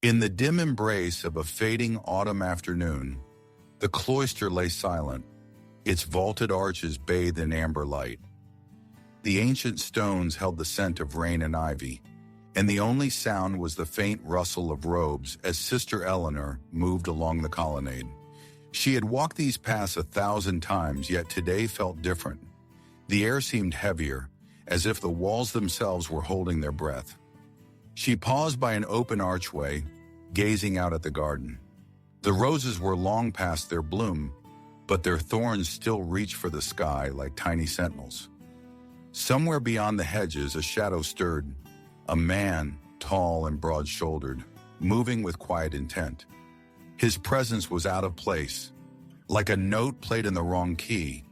In the dim embrace of a fading autumn afternoon, the cloister lay silent, its vaulted arches bathed in amber light. The ancient stones held the scent of rain and ivy, and the only sound was the faint rustle of robes as Sister Eleanor moved along the colonnade. She had walked these paths 1,000 times, yet today felt different. The air seemed heavier, as if the walls themselves were holding their breath. She paused by an open archway, gazing out at the garden. The roses were long past their bloom, but their thorns still reached for the sky like tiny sentinels. Somewhere beyond the hedges, a shadow stirred, a man, tall and broad-shouldered, moving with quiet intent. His presence was out of place, like a note played in the wrong key.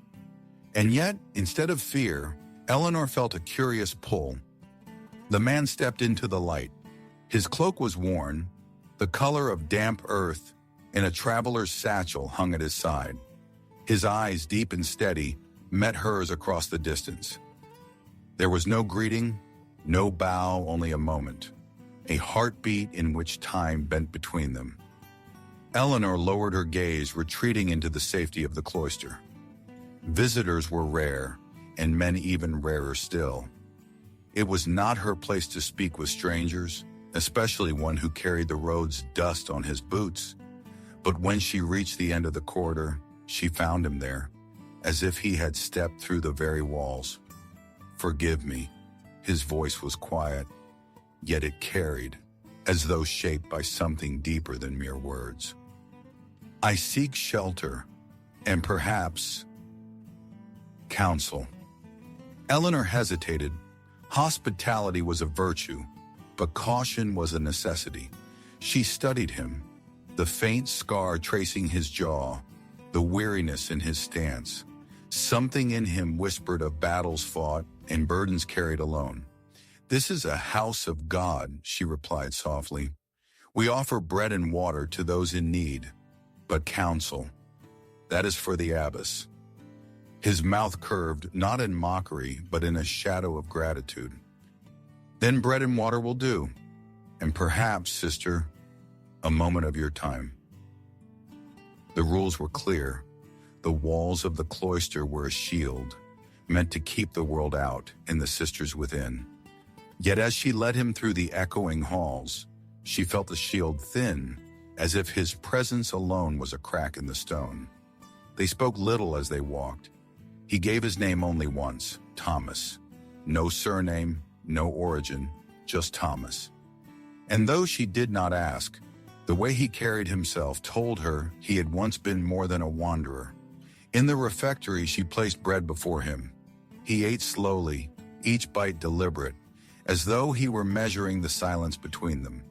And yet, instead of fear, Eleanor felt a curious pull. The man stepped into the light. His cloak was worn, the color of damp earth, and a traveler's satchel hung at his side. His eyes, deep and steady, met hers across the distance. There was no greeting, no bow, only a moment, a heartbeat in which time bent between them. Eleanor lowered her gaze, retreating into the safety of the cloister. Visitors were rare, and men even rarer still. It was not her place to speak with strangers, especially one who carried the road's dust on his boots. But when she reached the end of the corridor, she found him there, as if he had stepped through the very walls. "Forgive me." His voice was quiet, yet it carried, as though shaped by something deeper than mere words. "I seek shelter, and perhaps counsel." Eleanor hesitated. Hospitality was a virtue, but caution was a necessity. She studied him, the faint scar tracing his jaw, the weariness in his stance. Something in him whispered of battles fought and burdens carried alone. "This is a house of God," she replied softly. "We offer bread and water to those in need, but counsel, that is for the abbess." His mouth curved, not in mockery, but in a shadow of gratitude. "Then bread and water will do, and perhaps, sister, a moment of your time." The rules were clear. The walls of the cloister were a shield, meant to keep the world out and the sisters within. Yet as she led him through the echoing halls, she felt the shield thin, as if his presence alone was a crack in the stone. They spoke little as they walked. He gave his name only once, Thomas. No surname, no origin, just Thomas. And though she did not ask, the way he carried himself told her he had once been more than a wanderer. In the refectory, she placed bread before him. He ate slowly, each bite deliberate, as though he were measuring the silence between them.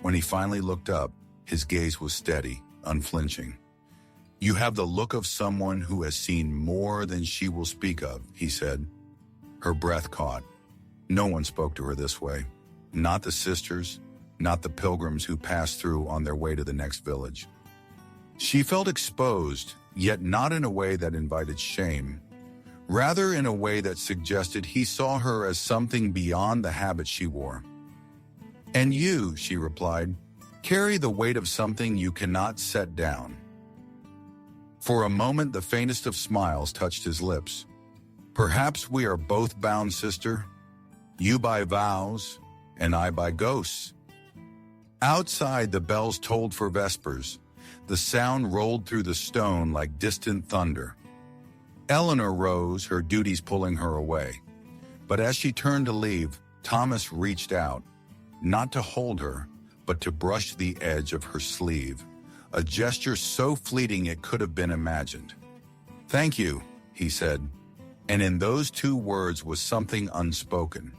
When he finally looked up, his gaze was steady, unflinching. "You have the look of someone who has seen more than she will speak of," he said. Her breath caught. No one spoke to her this way. Not the sisters, not the pilgrims who passed through on their way to the next village. She felt exposed, yet not in a way that invited shame. Rather in a way that suggested he saw her as something beyond the habit she wore. "And you," she replied, "carry the weight of something you cannot set down." For a moment, the faintest of smiles touched his lips. "Perhaps we are both bound, sister. You by vows, and I by ghosts." Outside, the bells tolled for vespers. The sound rolled through the stone like distant thunder. Eleanor rose, her duties pulling her away. But as she turned to leave, Thomas reached out, not to hold her, but to brush the edge of her sleeve, a gesture so fleeting it could have been imagined. "Thank you," he said, and in those two words was something unspoken,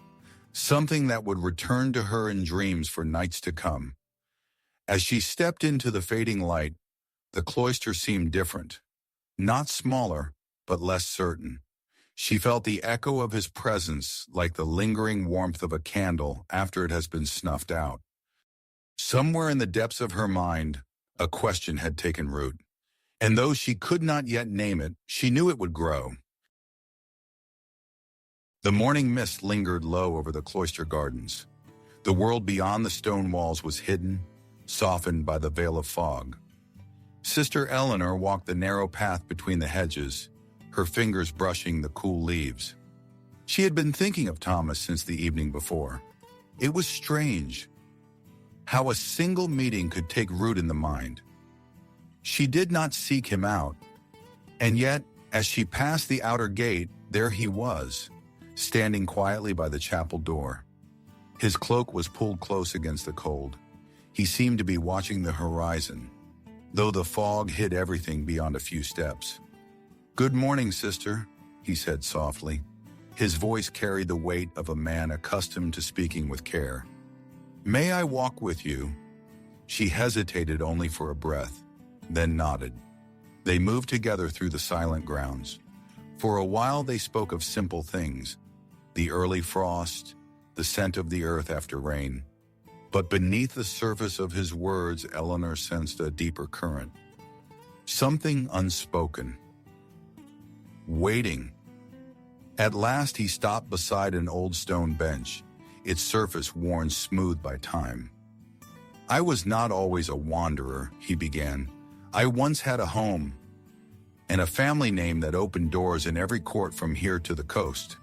something that would return to her in dreams for nights to come. As she stepped into the fading light, the cloister seemed different, not smaller, but less certain. She felt the echo of his presence like the lingering warmth of a candle after it has been snuffed out. Somewhere in the depths of her mind, a question had taken root, and though she could not yet name it, she knew it would grow. The morning mist lingered low over the cloister gardens. The world beyond the stone walls was hidden, softened by the veil of fog. Sister Eleanor walked the narrow path between the hedges, her fingers brushing the cool leaves. She had been thinking of Thomas since the evening before. It was strange how a single meeting could take root in the mind. She did not seek him out, and yet, as she passed the outer gate, there he was, standing quietly by the chapel door. His cloak was pulled close against the cold. He seemed to be watching the horizon, though the fog hid everything beyond a few steps. "Good morning, sister," he said softly. His voice carried the weight of a man accustomed to speaking with care. "May I walk with you?" She hesitated only for a breath, then nodded. They moved together through the silent grounds. For a while they spoke of simple things, the early frost, the scent of the earth after rain. But beneath the surface of his words, Eleanor sensed a deeper current. Something unspoken. Waiting. At last he stopped beside an old stone bench, its surface worn smooth by time. "I was not always a wanderer," he began. "I once had a home, and a family name that opened doors in every court from here to the coast."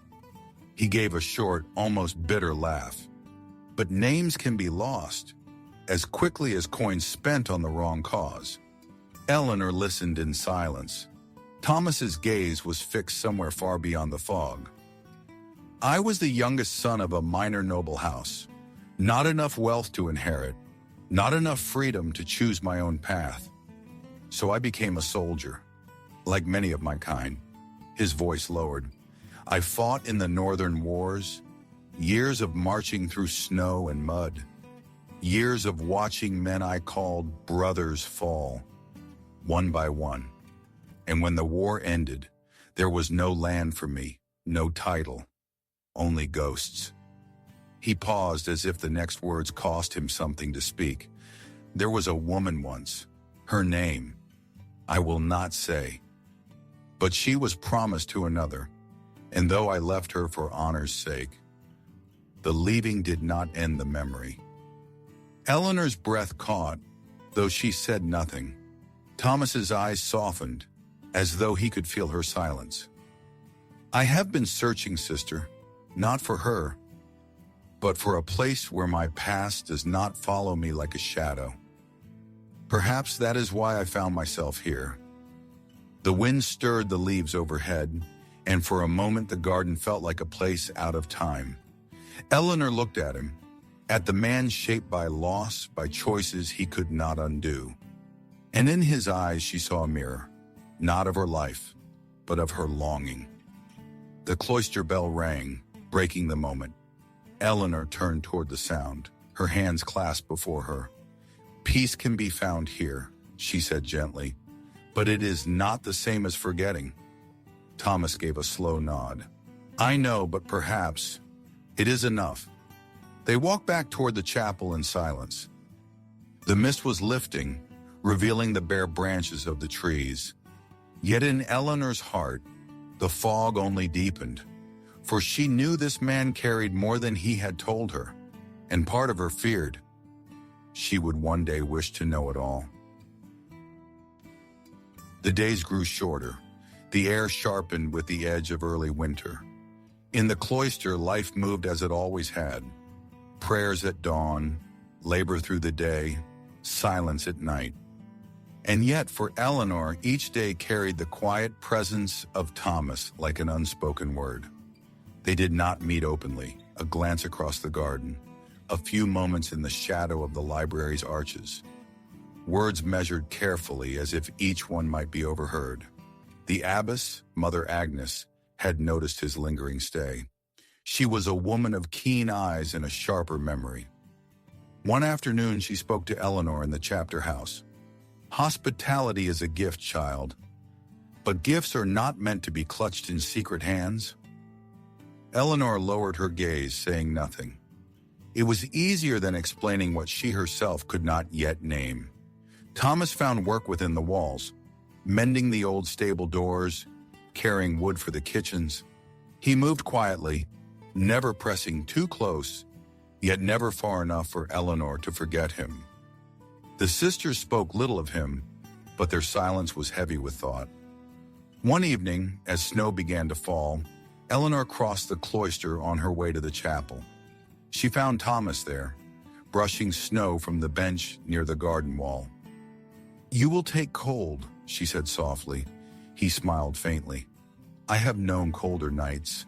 He gave a short, almost bitter laugh. "But names can be lost, as quickly as coins spent on the wrong cause." Eleanor listened in silence. Thomas's gaze was fixed somewhere far beyond the fog. "I was the youngest son of a minor noble house. Not enough wealth to inherit, not enough freedom to choose my own path. So I became a soldier, like many of my kind." His voice lowered. "I fought in the northern wars, years of marching through snow and mud, years of watching men I called brothers fall, one by one. And when the war ended, there was no land for me, no title, only ghosts." He paused as if the next words cost him something to speak. "There was a woman once, her name I will not say, but she was promised to another, and though I left her for honor's sake, the leaving did not end the memory." Eleanor's breath caught, though she said nothing. Thomas's eyes softened, as though he could feel her silence. "I have been searching, sister, not for her, but for a place where my past does not follow me like a shadow. Perhaps that is why I found myself here." The wind stirred the leaves overhead, and for a moment the garden felt like a place out of time. Eleanor looked at him, at the man shaped by loss, by choices he could not undo. And in his eyes she saw a mirror, not of her life, but of her longing. The cloister bell rang, breaking the moment. Eleanor turned toward the sound, her hands clasped before her. "Peace can be found here," she said gently, "but it is not the same as forgetting." Thomas gave a slow nod. "I know, but perhaps it is enough." They walked back toward the chapel in silence. The mist was lifting, revealing the bare branches of the trees. Yet in Eleanor's heart, the fog only deepened, for she knew this man carried more than he had told her, and part of her feared she would one day wish to know it all. The days grew shorter. The air sharpened with the edge of early winter. In the cloister, life moved as it always had. Prayers at dawn, labor through the day, silence at night. And yet, for Eleanor, each day carried the quiet presence of Thomas like an unspoken word. They did not meet openly, a glance across the garden, a few moments in the shadow of the library's arches. Words measured carefully as if each one might be overheard. The abbess, Mother Agnes, had noticed his lingering stay. She was a woman of keen eyes and a sharper memory. One afternoon she spoke to Eleanor in the chapter house. "Hospitality is a gift, child, but gifts are not meant to be clutched in secret hands." Eleanor lowered her gaze, saying nothing. It was easier than explaining what she herself could not yet name. Thomas found work within the walls, mending the old stable doors, carrying wood for the kitchens. He moved quietly, never pressing too close, yet never far enough for Eleanor to forget him. The sisters spoke little of him, but their silence was heavy with thought. One evening, as snow began to fall, Eleanor crossed the cloister on her way to the chapel. She found Thomas there, brushing snow from the bench near the garden wall. "You will take cold," she said softly. He smiled faintly. "I have known colder nights."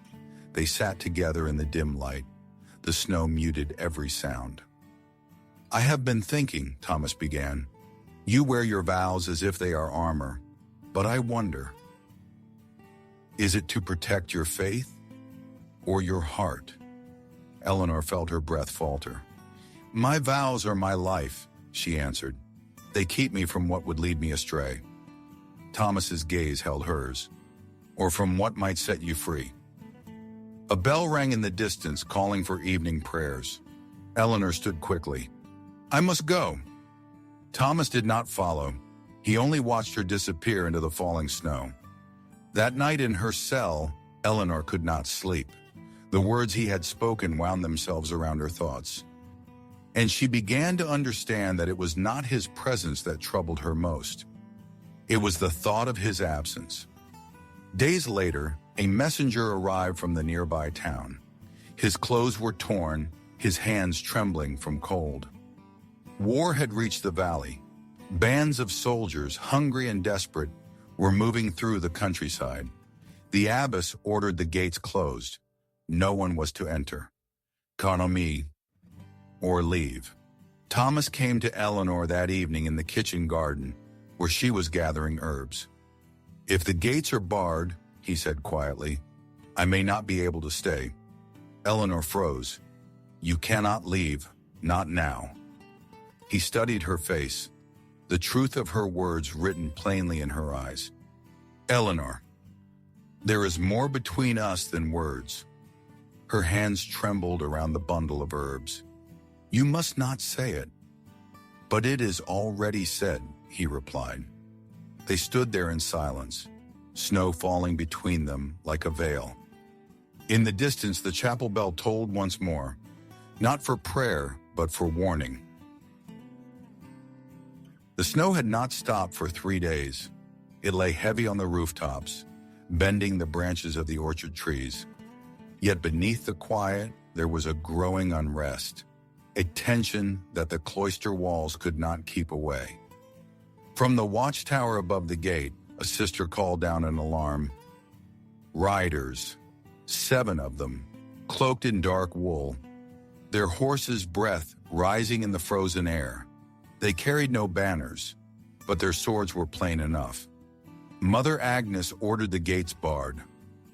They sat together in the dim light. The snow muted every sound. "I have been thinking," Thomas began. "You wear your vows as if they are armor, but I wonder, is it to protect your faith or your heart?" Eleanor felt her breath falter. "My vows are my life," she answered. "They keep me from what would lead me astray." Thomas's gaze held hers. "Or from what might set you free." A bell rang in the distance, calling for evening prayers. Eleanor stood quickly. "I must go." Thomas did not follow. He only watched her disappear into the falling snow. That night in her cell, Eleanor could not sleep. The words he had spoken wound themselves around her thoughts. And she began to understand that it was not his presence that troubled her most. It was the thought of his absence. Days later, a messenger arrived from the nearby town. His clothes were torn, his hands trembling from cold. War had reached the valley. Bands of soldiers, hungry and desperate, were moving through the countryside. The abbess ordered the gates closed. No one was to enter. Economy or leave. Thomas came to Eleanor that evening in the kitchen garden, where she was gathering herbs. "If the gates are barred," he said quietly, "I may not be able to stay." Eleanor froze. "You cannot leave, not now." He studied her face, the truth of her words written plainly in her eyes. "Eleanor, there is more between us than words." Her hands trembled around the bundle of herbs. "You must not say it." "But it is already said," he replied. They stood there in silence, snow falling between them like a veil. In the distance, the chapel bell tolled once more, not for prayer, but for warning. The snow had not stopped for 3 days. It lay heavy on the rooftops, bending the branches of the orchard trees. Yet beneath the quiet, there was a growing unrest, a tension that the cloister walls could not keep away. From the watchtower above the gate, a sister called down an alarm. Riders, 7 of them, cloaked in dark wool, their horses' breath rising in the frozen air. They carried no banners, but their swords were plain enough. Mother Agnes ordered the gates barred.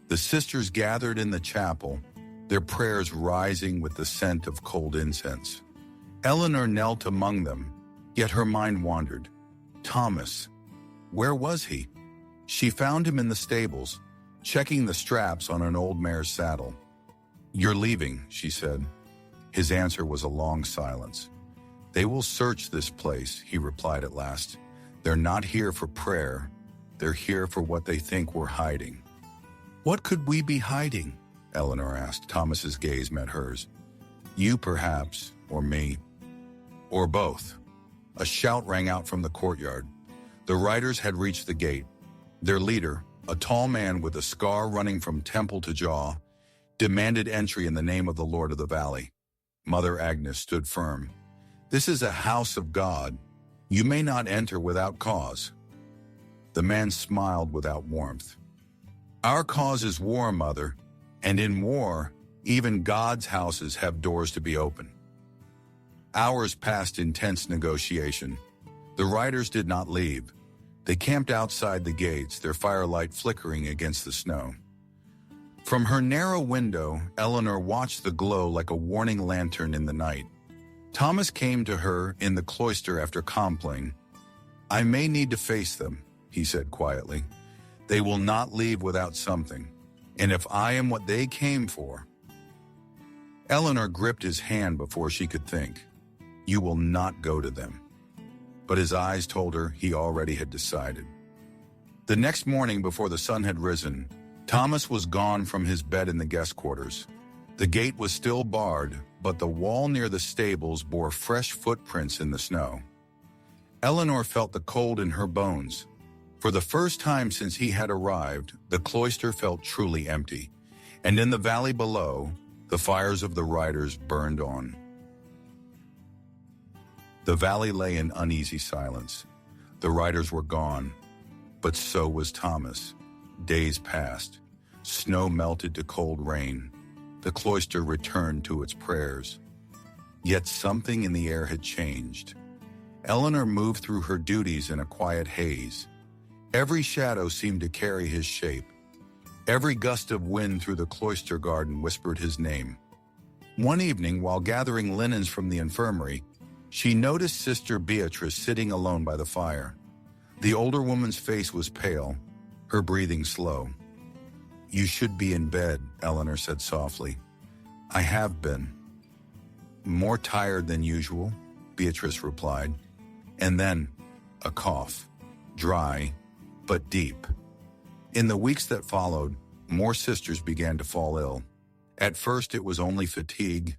The sisters gathered in the chapel, their prayers rising with the scent of cold incense. Eleanor knelt among them, yet her mind wandered. Thomas, where was he? She found him in the stables, checking the straps on an old mare's saddle. "You're leaving," she said. His answer was a long silence. "They will search this place," he replied at last. "They're not here for prayer. They're here for what they think we're hiding." "What could we be hiding?" Eleanor asked. Thomas's gaze met hers. "You, perhaps, or me, or both." A shout rang out from the courtyard. The riders had reached the gate. Their leader, a tall man with a scar running from temple to jaw, demanded entry in the name of the Lord of the Valley. Mother Agnes stood firm. "This is a house of God. You may not enter without cause." The man smiled without warmth. "Our cause is war, Mother, and in war, even God's houses have doors to be open." Hours passed in tense negotiation. The riders did not leave. They camped outside the gates, their firelight flickering against the snow. From her narrow window, Eleanor watched the glow like a warning lantern in the night. Thomas came to her in the cloister after compline. "I may need to face them," he said quietly. "They will not leave without something. And if I am what they came for..." Eleanor gripped his hand before she could think. "You will not go to them." But his eyes told her he already had decided. The next morning, before the sun had risen, Thomas was gone from his bed in the guest quarters. The gate was still barred, but the wall near the stables bore fresh footprints in the snow. Eleanor felt the cold in her bones. For the first time since he had arrived, the cloister felt truly empty, and in the valley below, the fires of the riders burned on. The valley lay in uneasy silence. The riders were gone, but so was Thomas. Days passed. Snow melted to cold rain. The cloister returned to its prayers. Yet something in the air had changed. Eleanor moved through her duties in a quiet haze. Every shadow seemed to carry his shape. Every gust of wind through the cloister garden whispered his name. One evening, while gathering linens from the infirmary, she noticed Sister Beatrice sitting alone by the fire. The older woman's face was pale, her breathing slow. "You should be in bed," Eleanor said softly. "I have been." "More tired than usual," Beatrice replied. And then, a cough, dry, but deep. In the weeks that followed, more sisters began to fall ill. At first it was only fatigue,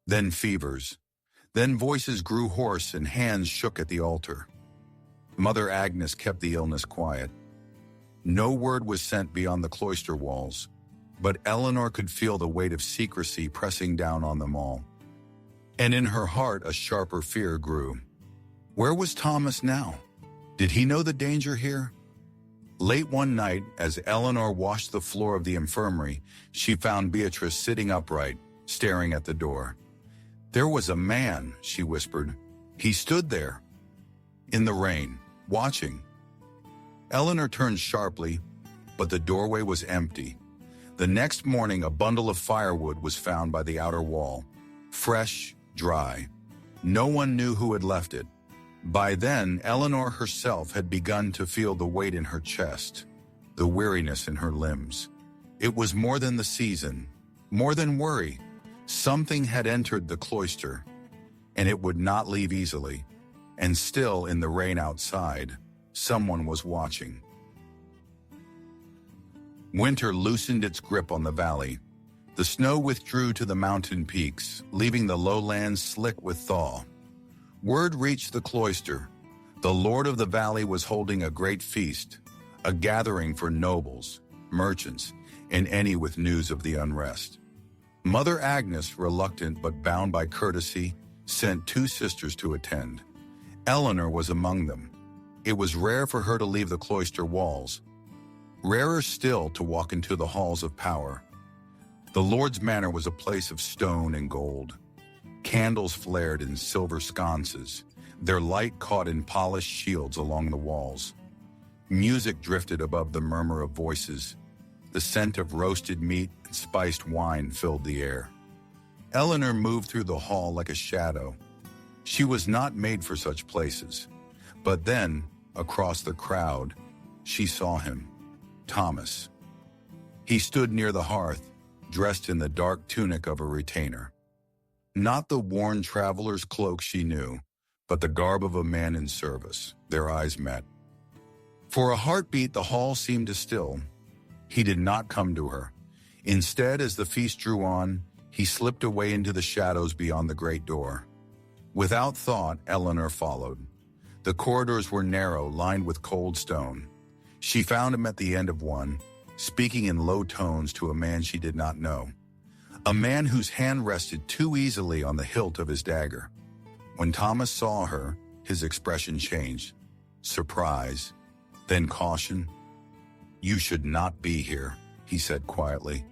then fevers. Then voices grew hoarse and hands shook at the altar. Mother Agnes kept the illness quiet. No word was sent beyond the cloister walls, but Eleanor could feel the weight of secrecy pressing down on them all. And in her heart a sharper fear grew. Where was Thomas now? Did he know the danger here? Late one night, as Eleanor washed the floor of the infirmary, she found Beatrice sitting upright, staring at the door. "There was a man," she whispered. "He stood there, in the rain, watching." Eleanor turned sharply, but the doorway was empty. The next morning, a bundle of firewood was found by the outer wall, fresh, dry. No one knew who had left it. By then, Eleanor herself had begun to feel the weight in her chest, the weariness in her limbs. It was more than the season, more than worry. Something had entered the cloister, and it would not leave easily. And still, in the rain outside, someone was watching. Winter loosened its grip on the valley. The snow withdrew to the mountain peaks, leaving the lowlands slick with thaw. Word reached the cloister. The Lord of the Valley was holding a great feast, a gathering for nobles, merchants, and any with news of the unrest. Mother Agnes, reluctant but bound by courtesy, sent 2 sisters to attend. Eleanor was among them. It was rare for her to leave the cloister walls, rarer still to walk into the halls of power. The Lord's manor was a place of stone and gold. Candles flared in silver sconces, their light caught in polished shields along the walls. Music drifted above the murmur of voices. The scent of roasted meat and spiced wine filled the air. Eleanor moved through the hall like a shadow. She was not made for such places. But then, across the crowd, she saw him, Thomas. He stood near the hearth, dressed in the dark tunic of a retainer. Not the worn traveler's cloak she knew, but the garb of a man in service. Their eyes met. For a heartbeat, the hall seemed to still. He did not come to her. Instead, as the feast drew on, he slipped away into the shadows beyond the great door. Without thought, Eleanor followed. The corridors were narrow, lined with cold stone. She found him at the end of one, speaking in low tones to a man she did not know. A man whose hand rested too easily on the hilt of his dagger. When Thomas saw her, his expression changed. Surprise, then caution. "You should not be here," he said quietly.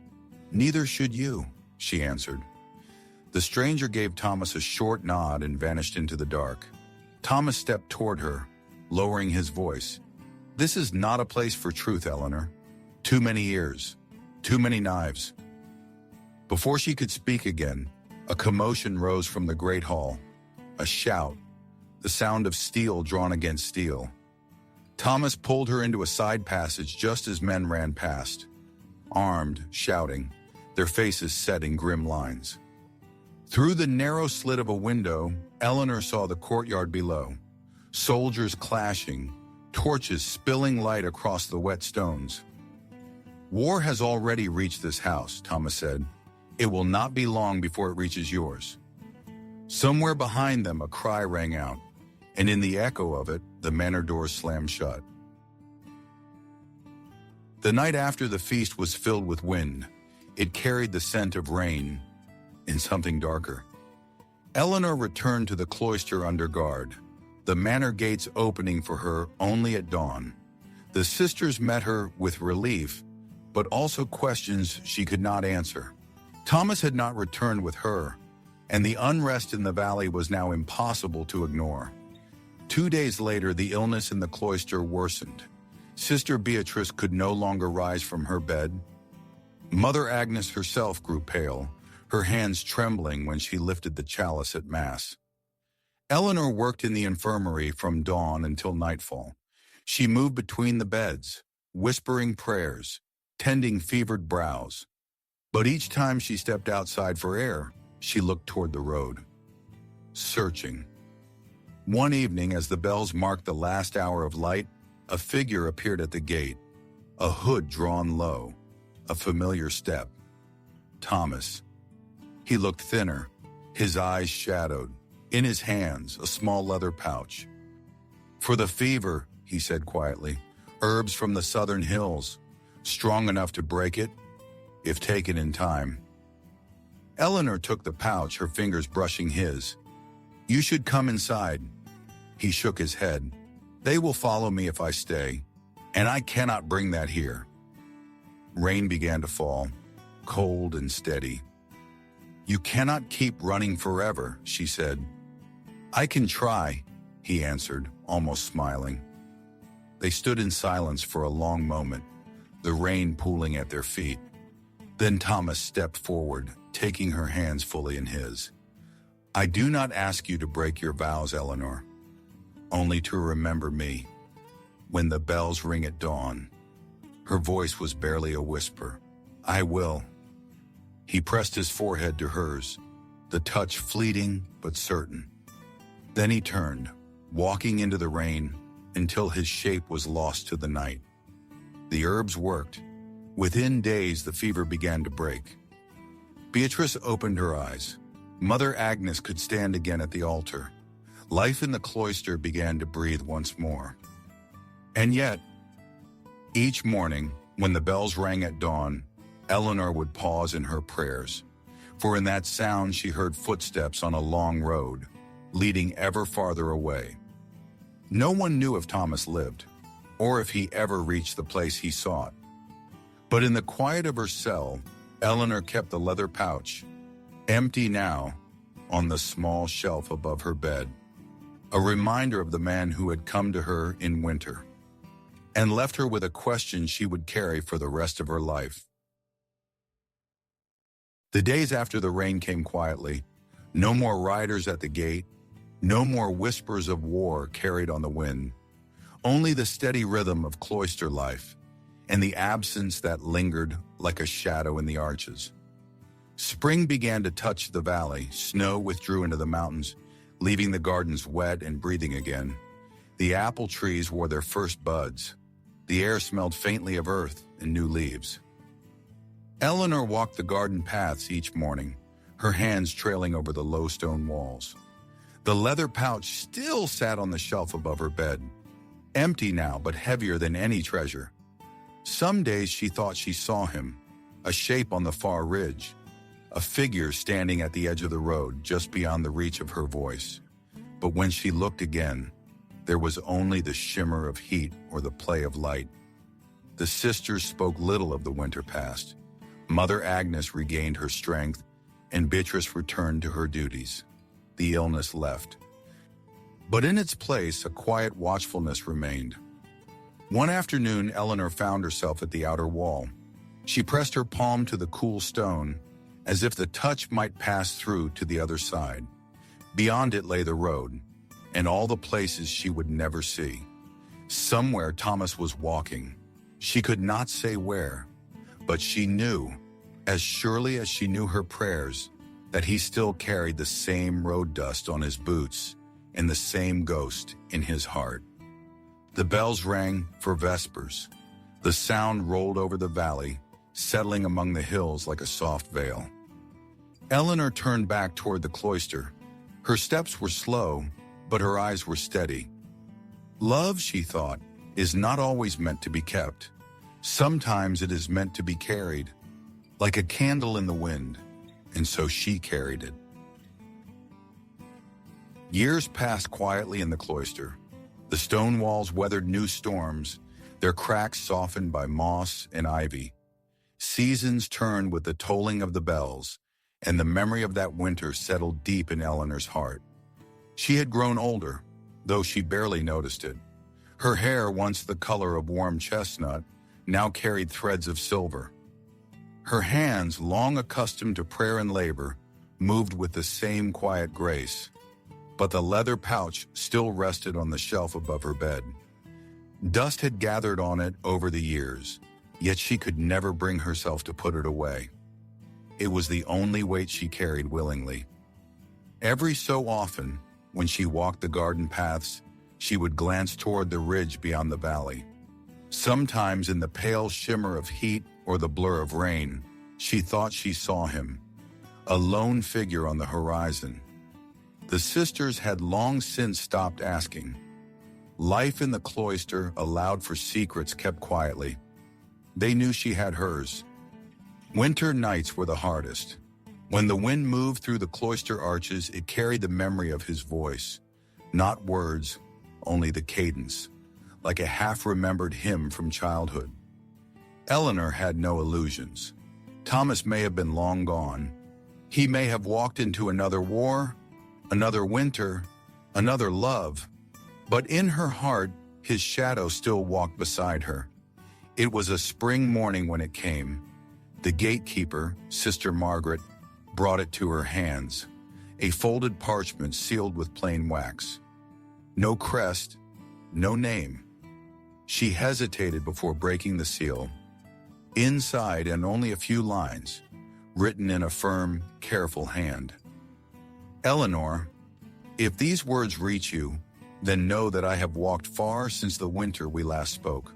"Neither should you," she answered. The stranger gave Thomas a short nod and vanished into the dark. Thomas stepped toward her, lowering his voice. "This is not a place for truth, Eleanor. Too many ears, too many knives." Before she could speak again, a commotion rose from the great hall. A shout, the sound of steel drawn against steel. Thomas pulled her into a side passage just as men ran past, armed, shouting, their faces set in grim lines. Through the narrow slit of a window, Eleanor saw the courtyard below. Soldiers clashing, torches spilling light across the wet stones. "War has already reached this house," Thomas said. "It will not be long before it reaches yours." Somewhere behind them, a cry rang out. and in the echo of it, the manor doors slammed shut. The night after the feast was filled with wind. It carried the scent of rain and something darker. Eleanor returned to the cloister under guard, the manor gates opening for her only at dawn. The sisters met her with relief, but also questions she could not answer. Thomas had not returned with her, and the unrest in the valley was now impossible to ignore. 2 days later, the illness in the cloister worsened. Sister Beatrice could no longer rise from her bed. Mother Agnes herself grew pale, her hands trembling when she lifted the chalice at Mass. Eleanor worked in the infirmary from dawn until nightfall. She moved between the beds, whispering prayers, tending fevered brows. But each time she stepped outside for air, she looked toward the road, searching. One evening, as the bells marked the last hour of light, a figure appeared at the gate, a hood drawn low, a familiar step. Thomas. He looked thinner, his eyes shadowed. In his hands, a small leather pouch. "For the fever," he said quietly, "herbs from the southern hills, strong enough to break it, if taken in time." Eleanor took the pouch, her fingers brushing his. "You should come inside." He shook his head. "They will follow me if I stay, and I cannot bring that here." Rain began to fall, cold and steady. "You cannot keep running forever," she said. "I can try," he answered, almost smiling. They stood in silence for a long moment, the rain pooling at their feet. Then Thomas stepped forward, taking her hands fully in his. "I do not ask you to break your vows, Eleanor, only to remember me. When the bells ring at dawn." Her voice was barely a whisper. "I will." He pressed his forehead to hers, the touch fleeting but certain. Then he turned, walking into the rain until his shape was lost to the night. The herbs worked. Within days, the fever began to break. Beatrice opened her eyes. Mother Agnes could stand again at the altar. Life in the cloister began to breathe once more. And yet, each morning, when the bells rang at dawn, Eleanor would pause in her prayers, for in that sound she heard footsteps on a long road, leading ever farther away. No one knew if Thomas lived, or if he ever reached the place he sought. But in the quiet of her cell, Eleanor kept the leather pouch, empty now, on the small shelf above her bed, a reminder of the man who had come to her in winter, and left her with a question she would carry for the rest of her life. The days after the rain came quietly, no more riders at the gate, no more whispers of war carried on the wind, only the steady rhythm of cloister life, and the absence that lingered like a shadow in the arches. Spring began to touch the valley, snow withdrew into the mountains, leaving the gardens wet and breathing again. The apple trees wore their first buds. The air smelled faintly of earth and new leaves. Eleanor walked the garden paths each morning, her hands trailing over the low stone walls. The leather pouch still sat on the shelf above her bed, empty now but heavier than any treasure. Some days she thought she saw him, a shape on the far ridge, a figure standing at the edge of the road just beyond the reach of her voice. But when she looked again, there was only the shimmer of heat or the play of light. The sisters spoke little of the winter past. Mother Agnes regained her strength, and Beatrice returned to her duties. The illness left. But in its place, a quiet watchfulness remained. One afternoon, Eleanor found herself at the outer wall. She pressed her palm to the cool stone, as if the touch might pass through to the other side. Beyond it lay the road, and all the places she would never see. Somewhere Thomas was walking. She could not say where, but she knew, as surely as she knew her prayers, that he still carried the same road dust on his boots and the same ghost in his heart. The bells rang for vespers. The sound rolled over the valley, settling among the hills like a soft veil. Eleanor turned back toward the cloister. Her steps were slow, but her eyes were steady. Love, she thought, is not always meant to be kept. Sometimes it is meant to be carried, like a candle in the wind, and so she carried it. Years passed quietly in the cloister. The stone walls weathered new storms, their cracks softened by moss and ivy. Seasons turned with the tolling of the bells, and the memory of that winter settled deep in Eleanor's heart. She had grown older, though she barely noticed it. Her hair, once the color of warm chestnut, now carried threads of silver. Her hands, long accustomed to prayer and labor, moved with the same quiet grace. But the leather pouch still rested on the shelf above her bed. Dust had gathered on it over the years, yet she could never bring herself to put it away. It was the only weight she carried willingly. Every so often, when she walked the garden paths, she would glance toward the ridge beyond the valley. Sometimes in the pale shimmer of heat or the blur of rain, she thought she saw him, a lone figure on the horizon. The sisters had long since stopped asking. Life in the cloister allowed for secrets kept quietly. They knew she had hers. Winter nights were the hardest. When the wind moved through the cloister arches, it carried the memory of his voice. Not words, only the cadence, like a half-remembered hymn from childhood. Eleanor had no illusions. Thomas may have been long gone. He may have walked into another war, another winter, another love. But in her heart, his shadow still walked beside her. It was a spring morning when it came. The gatekeeper, Sister Margaret, brought it to her hands, a folded parchment sealed with plain wax. No crest, no name. She hesitated before breaking the seal. Inside, and only a few lines, written in a firm, careful hand. Eleanor, if these words reach you, then know that I have walked far since the winter we last spoke.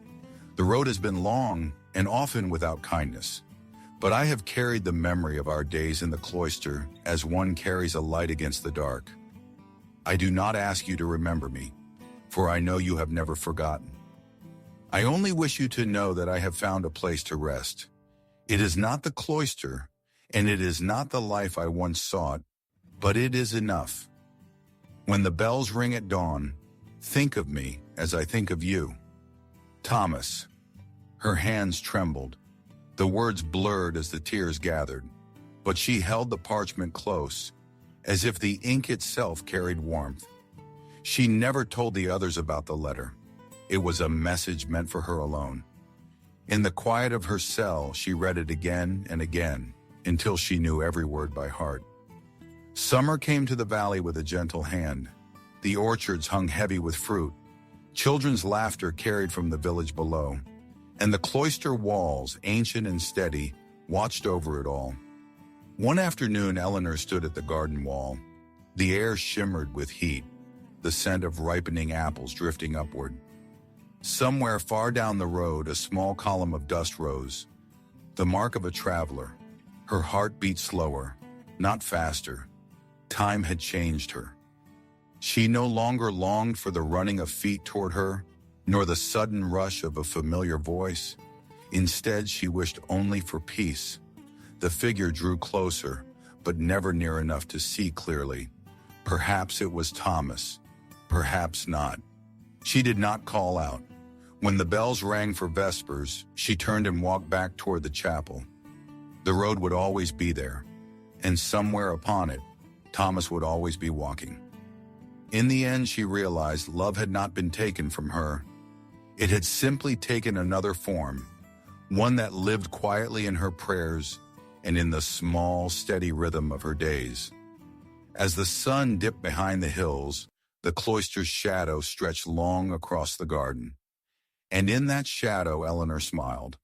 The road has been long and often without kindness, but I have carried the memory of our days in the cloister as one carries a light against the dark. I do not ask you to remember me, for I know you have never forgotten. I only wish you to know that I have found a place to rest. It is not the cloister, and it is not the life I once sought, but it is enough. When the bells ring at dawn, think of me as I think of you. Thomas. Her hands trembled. The words blurred as the tears gathered, but she held the parchment close, as if the ink itself carried warmth. She never told the others about the letter. It was a message meant for her alone. In the quiet of her cell, she read it again and again, until she knew every word by heart. Summer came to the valley with a gentle hand. The orchards hung heavy with fruit. Children's laughter carried from the village below. And the cloister walls, ancient and steady, watched over it all. One afternoon, Eleanor stood at the garden wall. The air shimmered with heat, the scent of ripening apples drifting upward. Somewhere far down the road, a small column of dust rose, the mark of a traveler. Her heart beat slower, not faster. Time had changed her. She no longer longed for the running of feet toward her, nor the sudden rush of a familiar voice. Instead, she wished only for peace. The figure drew closer, but never near enough to see clearly. Perhaps it was Thomas, perhaps not. She did not call out. When the bells rang for vespers, she turned and walked back toward the chapel. The road would always be there, and somewhere upon it, Thomas would always be walking. In the end, she realized love had not been taken from her. It had simply taken another form, one that lived quietly in her prayers and in the small, steady rhythm of her days. As the sun dipped behind the hills, the cloister's shadow stretched long across the garden. And in that shadow, Eleanor smiled.